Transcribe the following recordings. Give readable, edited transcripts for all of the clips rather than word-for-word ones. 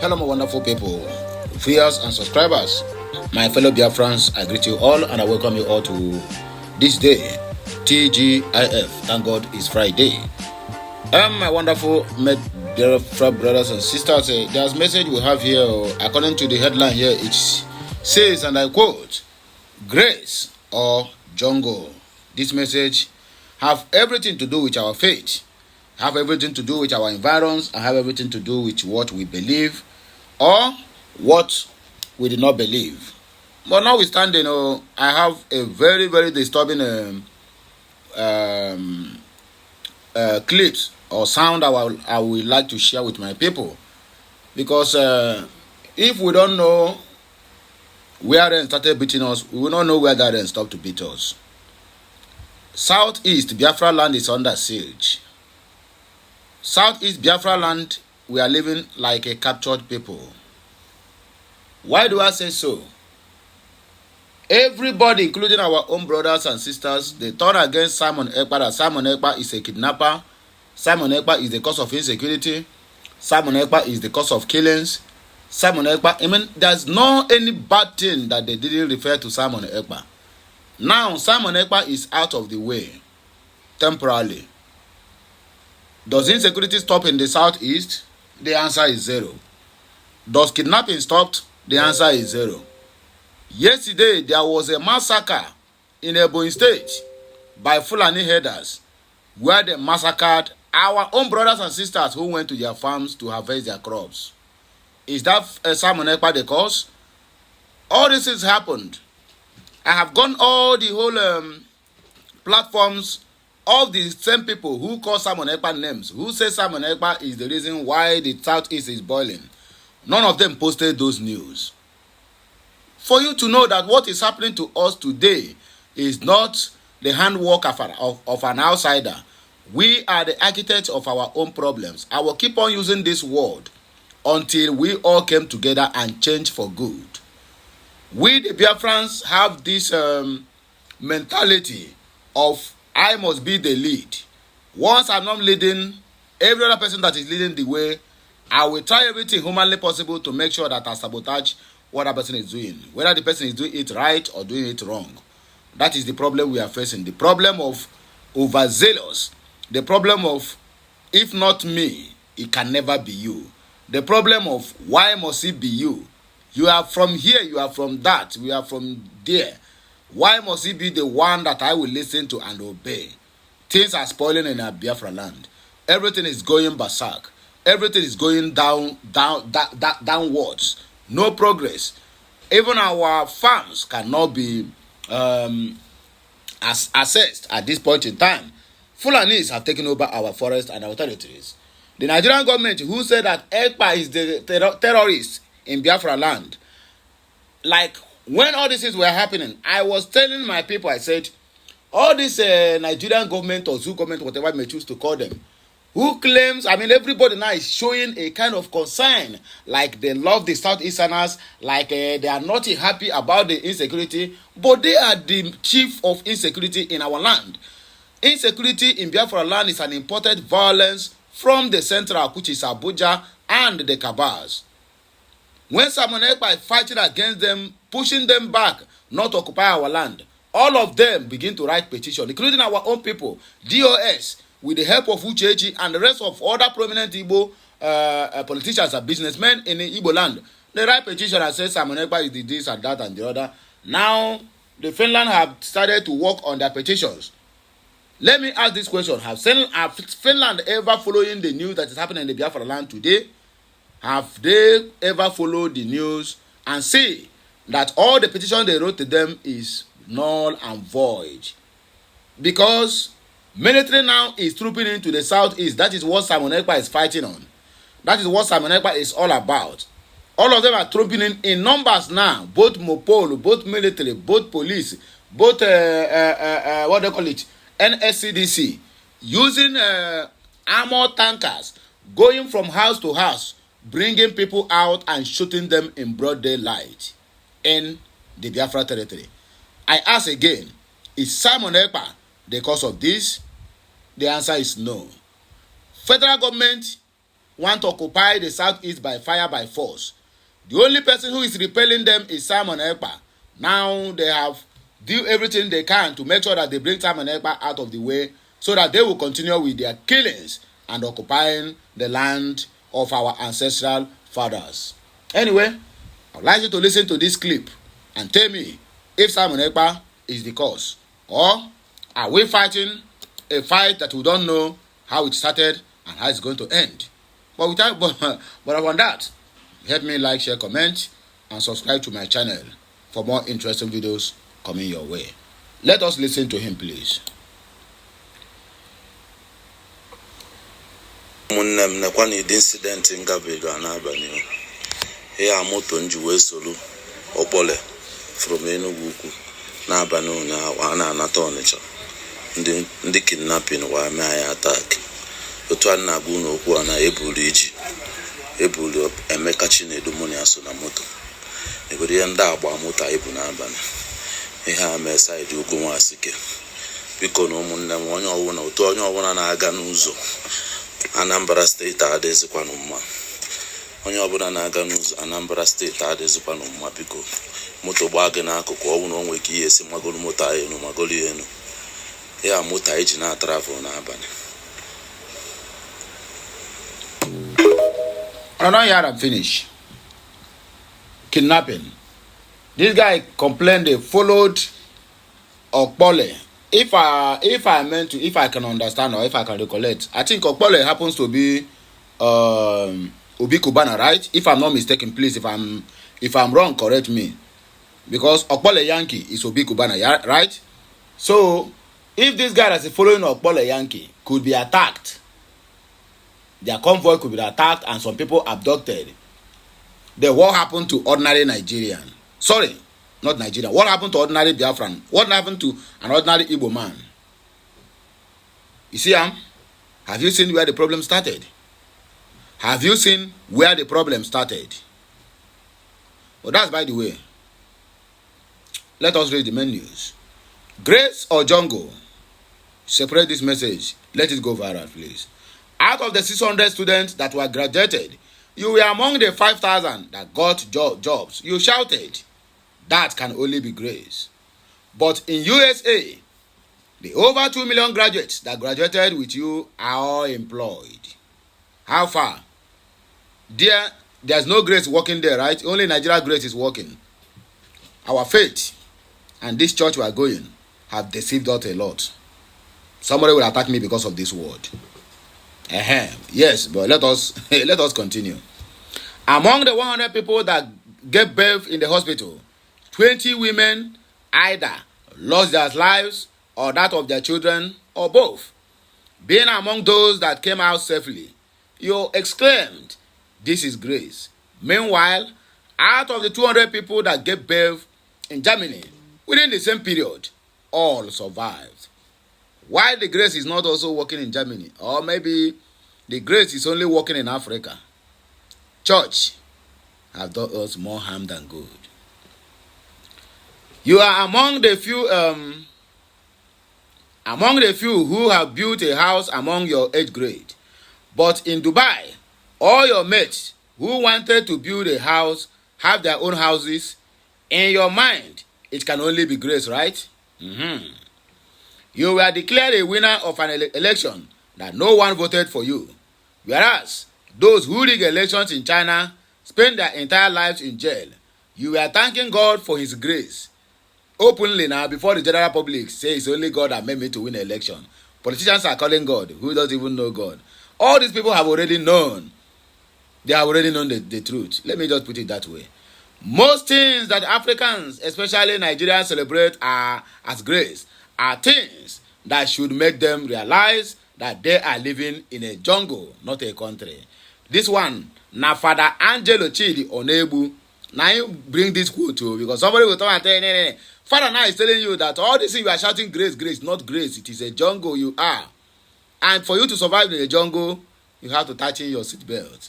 Hello, my wonderful people, viewers and subscribers. My fellow Biafrans, I greet you all and I welcome you all to this day, TGIF. Thank God it's Friday. My wonderful Biafran brothers and sisters, there's a message we have here. According to the headline here, it says, and I quote, grace or jungle. This message have everything to do with our faith, have everything to do with our environs, and have everything to do with what we believe or what we do not believe. But notwithstanding, I have a very, very disturbing clips or sound I would like to share with my people. Because if we don't know where they started beating us, we will not know where they stopped to beat us. Southeast Biafra land is under siege. Southeast Biafra land, we are living like a captured people. Why do I say so? Everybody, including our own brothers and sisters, they turn against Simon Ekpa that Simon Ekpa is a kidnapper. Simon Ekpa is the cause of insecurity. Simon Ekpa is the cause of killings. Simon Ekpa, I mean, there's no any bad thing that they didn't refer to Simon Ekpa. Now, Simon Ekpa is out of the way, temporarily. Does insecurity stop in the southeast? The answer is zero. Does kidnapping stop? The answer is zero. Yesterday, there was a massacre in Ebonyi State by Fulani herders where they massacred our own brothers and sisters who went to their farms to harvest their crops. Is that Simon Ekpa the cause? All this has happened. I have gone all the whole platforms of the same people who call Simon Ekpa names, who say Simon Ekpa is the reason why the southeast is boiling. None of them posted those news. For you to know that what is happening to us today is not the handwork of an outsider. We are the architects of our own problems. I will keep on using this word until we all came together and change for good. We, the Biafrans, have this mentality of I must be the lead. Once I'm not leading, every other person that is leading the way, I will try everything humanly possible to make sure that I sabotage what that person is doing. Whether the person is doing it right or doing it wrong. That is the problem we are facing. The problem of overzealous. The problem of, if not me, it can never be you. The problem of, why must it be you? You are from here, you are from that, we are from there. Why must it be the one that I will listen to and obey? Things are spoiling in our Biafra land. Everything is going berserk. Everything is going downwards. No progress. Even our farms cannot be assessed at this point in time. Fulanis have taken over our forests and our territories. The Nigerian government, who said that Ekpa is the terrorist in Biafra land, like when all these things were happening, I was telling my people, I said, all this Nigerian government or zoo government, whatever you may choose to call them, who claims, I mean, everybody now is showing a kind of concern, like they love the Southeasterners, like they are not happy about the insecurity, but they are the chief of insecurity in our land. Insecurity in Biafra land is an imported violence from the central, which is Abuja, and the cabals. When Simon Ekpa is fighting against them, pushing them back, not to occupy our land, all of them begin to write petition, including our own people, DOS, with the help of Uchechi and the rest of other prominent Igbo politicians and businessmen in the Igbo land. They write petition and say Simon Ekpa is this and that and the other. Now, the Finland have started to work on their petitions. Let me ask this question. Have Finland ever following the news that is happening in the Biafra land today? Have they ever followed the news and see that all the petition they wrote to them is null and void? Because military now is trooping into the southeast. That is what Simon Ekpa is fighting on. That is what Simon Ekpa is all about. All of them are trooping in numbers now. Both Mopol, both military, both police, both what they call it, NSCDC, using armored tankers, going from house to house, bringing people out and shooting them in broad daylight in the Biafra territory. I ask again, is Simon Ekpa the cause of this? The answer is no. Federal government want to occupy the southeast by fire by force. The only person who is repelling them is Simon Ekpa. Now they have do everything they can to make sure that they bring Simon Ekpa out of the way so that they will continue with their killings and occupying the land of our ancestral fathers. Anyway, I'd like you to listen to this clip and tell me if Simon Ekpa is the cause, or are we fighting a fight that we don't know how it started and how it's going to end. But on that, help me like, share, comment, and subscribe to my channel for more interesting videos coming your way. Let us listen to him, please. Ụmụnne m nekwa na ịdị incident ngabiga n'abalị ya moto nji wee solu Okpole from Enugu Ukwu n'abalị ụnyaahụ a na-anata Ọnịcha ndị kidnapping wa mee anyị attack. Otu a na-agwa unu okwu a na ebulu Emeka Chinedu Monia so na moto eburu ya ndị agba moto ebu n'abalị ihe a mee side ugwu Nwasike. Biko na ụmụnne m onye ọbụla na-aga n'ụzọ Anambra State adịzikwanụ mma. Onye ọbụla na-aga n'ụzọ Anambra State adịzikwanụ mma. Biko moto gbaa gị n'akụkụ ọ bụrụ na o nwere ike ihe esi magolu moto anyị enu magolu enu ya moto anyị ji na-travel n'abalị. I don't hear them finish. Kidnapping. This guy complained they followed Okpole. If I can understand or if I can recollect, I think Okpole happens to be Obi Kubana, right? If I'm not mistaken, please, if I'm wrong, correct me. Because Okpole Yankee is Obi Kubana, yeah, right? So if this guy that's following Okpole Yankee could be attacked, their convoy could be attacked and some people abducted, then what happened to ordinary Nigerian? Sorry, not Nigerian. What happened to ordinary Biafran? What happened to an ordinary Igbo man? You see, have you seen where the problem started? Have you seen where the problem started? Well, that's by the way. Let us read the main news. Grace or Jungle? Separate this message. Let it go viral, please. Out of the 600 students that were graduated, you were among the 5,000 that got jobs. You shouted. That can only be grace. But in USA, the over 2 million graduates that graduated with you are all employed. How far? There's no grace working there, right? Only Nigeria grace is working. Our faith and this church we are going have deceived us a lot. Somebody will attack me because of this word. Yes, but let us continue. Among the 100 people that gave birth in the hospital, 20 women either lost their lives or that of their children or both. Being among those that came out safely, you exclaimed, "This is grace." Meanwhile, out of the 200 people that gave birth in Germany within the same period, all survived. Why the grace is not also working in Germany? Or maybe the grace is only working in Africa. Church have done us more harm than good. You are among the few who have built a house among your age grade. But in Dubai, all your mates who wanted to build a house have their own houses. In your mind, it can only be grace, right? You were declared a winner of an election that no one voted for you. Whereas those who rig elections in China spend their entire lives in jail. You were thanking God for his grace. Openly now, before the general public, say it's only God that made me to win an election. Politicians are calling God, who doesn't even know God. All these people have already known. They have already known the truth. Let me just put it that way. Most things that Africans, especially Nigerians, celebrate as grace are things that should make them realize that they are living in a jungle, not a country. This one, na Father Angelo Chidi Onebu. Now you bring this quote to, because somebody will come and tell you, Father now is telling you that all this thing you are shouting grace, grace, not grace. It is a jungle you are. And for you to survive in a jungle, you have to tighten your seatbelt.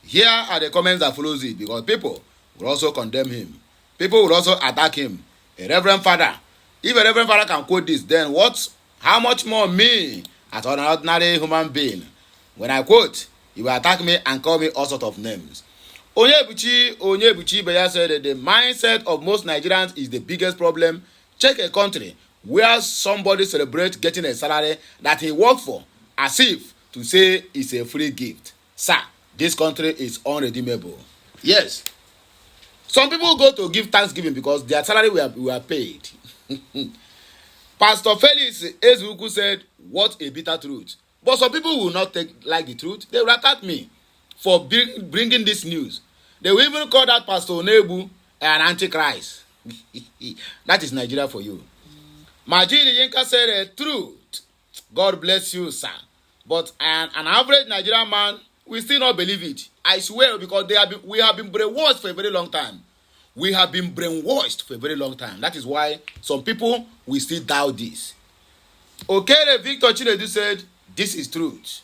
Here are the comments that follows it, because people will also condemn him. People will also attack him. A reverend father. If a reverend father can quote this, then what? How much more me as an ordinary human being? When I quote, You will attack me and call me all sorts of names. Onyebuchi Beya said that the mindset of most Nigerians is the biggest problem. Check a country where somebody celebrates getting a salary that he worked for as if to say it's a free gift. Sir, this country is unredeemable. Yes. Some people go to give Thanksgiving because their salary were paid. Pastor Felix Ezuku said, what a bitter truth. But some people will not like the truth. They will attack me for bringing this news. They will even call that Pastor Onebu an antichrist. That is Nigeria for you. Majid Yinka said, truth. God bless you, sir. But an average Nigerian man will still not believe it. I swear, because we have been brainwashed for a very long time. We have been brainwashed for a very long time. That is why some people will still doubt this. Okere Victor Chinedu said, this is truth.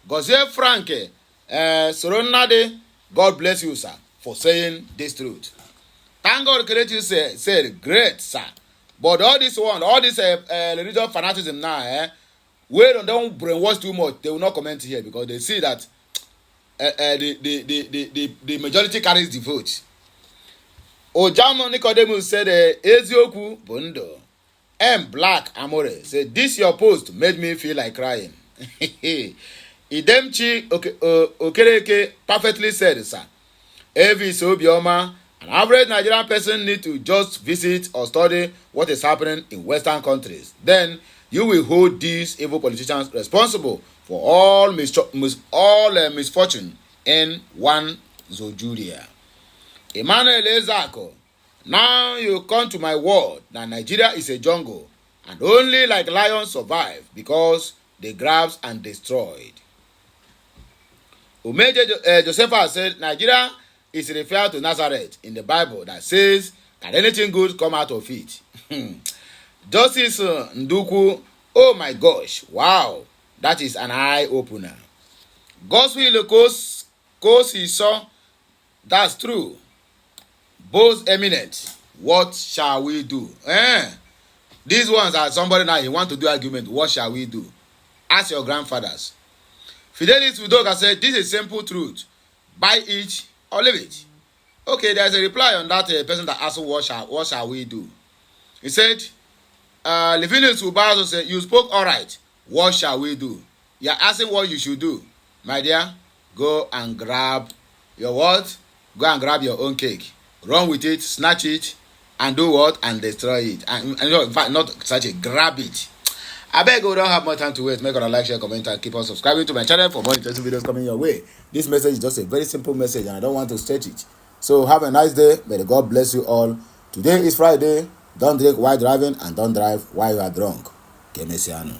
Gozie Franke Soronade, God bless you, sir, for saying this truth. Thank God Kelechi said, great, sir. But all this religious fanaticism now, we don't brainwash too much. They will not comment here because they see that the majority carries the vote. Ojamo Nicodemus said, Ezioku Bondo. M. Black Amore said, this your post made me feel like crying. Idemchi Okereke perfectly said, sir. Evis Obioma, an average Nigerian person need to just visit or study what is happening in Western countries. Then you will hold these evil politicians responsible for all misfortune in one Zojuria. Emmanuel Ezako, now you come to my word that Nigeria is a jungle and only like lions survive because they grabbed and destroyed. Umeje Josepha said Nigeria is referred to Nazareth in the Bible that says, can anything good come out of it? Justice Nduku, oh my gosh, wow, that is an eye-opener. God's will cause he saw, that's true. Both eminent, what shall we do? These ones are somebody now, you want to do argument, what shall we do? Ask your grandfathers. Fidelis Udoka said, this is simple truth. Buy it or leave it. Okay, there's a reply on that person that asked what shall we do. He said, Livinus Ubazo said, you spoke all right. What shall we do? You're asking what you should do. My dear, go and grab your what? Go and grab your own cake. Run with it, snatch it, and do what? And destroy it. And in fact, not snatch it, grab it. I beg you, don't have more time to wait. Make a like, share, comment, and keep on subscribing to my channel for more interesting videos coming your way. This message is just a very simple message, and I don't want to stretch it. So have a nice day. May the God bless you all. Today is Friday. Don't drink while driving, and don't drive while you are drunk. Kemesiano.